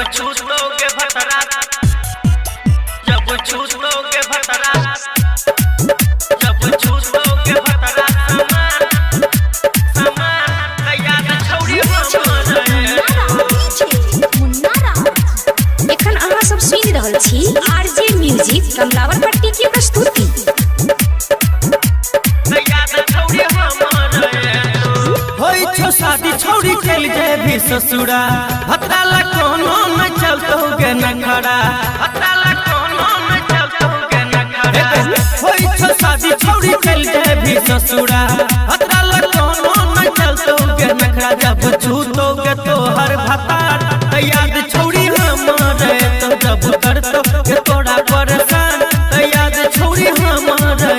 छूटोगे भतरा, जब छूटोगे भतरा, जब छूटोगे भतरा सामान याद छौड़ी एखन अहाँ सब सुनि रहल छी आरजे म्यूजिक कमलावर पट्टी की प्रस्तुति। शादी छौड़ी चल जाए भी ससुरा, भतरा ला कोनो न चलतोगे न खड़ा, भतरा ला कोनो न चलतोगे न खड़ा। होई छो शादी छौड़ी चल जाए भी ससुरा, भतरा ला कोनो न चलतोगे न खड़ा। जब छूटोगे तो हर भतार याद छौड़ी हमारे, तो जब करतोगे तोड़ा परेशान याद छौड़ी हमारे,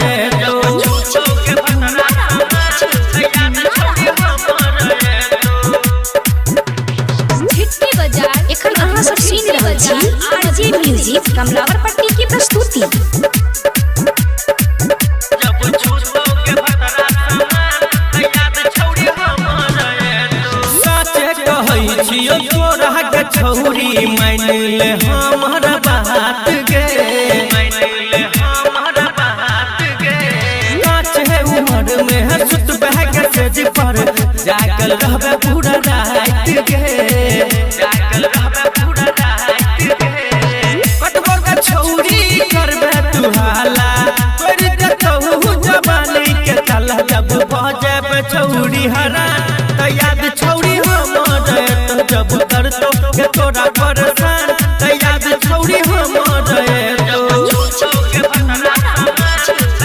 तो छूटोगे भतरा एखन अहाँ सब सुनि रहल छी आरजे म्यूजिक कमलावर पट्टी की प्रस्तुति। जब छूटोगे भतरा सामान याद छौड़ी हमारे, साचे कहै छियो तोरा के छौड़ी मान ले हमर बात गे, मान ले हमर बात गे। साचे उमर में है सुत बह के सेज पर जागल रहबे पूरा रात गे, जागल रहबे पूरा रात गे। कटबो के छौड़ी करबे तू हाला, कर देतहु जवानी के ताला। जब बजेबे छौड़ी हरा त याद छौड़ी हमारे, तो जब करतो के तोरा परेशान त याद छौड़ी हमारे, तो छूटोगे भतरा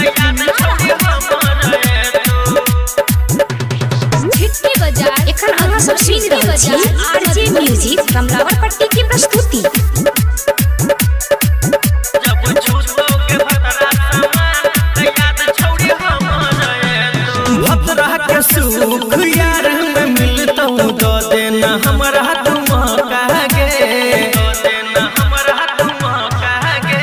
याद छौड़ी हमारे। एखन अहाँ सब सुनि रहल छी आरजे म्यूजिक कमलावर पट्टी की प्रस्तुति। जब छूटोगे भतरा सामान याद छौड़ी हमारे, भतरा के सुख यार में मिलतौ दो देना हमरा तुम कहे, दो देना हमरा तुम कहे।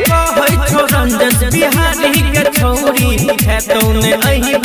कहै छौ रंजन बिहारी के छौड़ी है तौने अही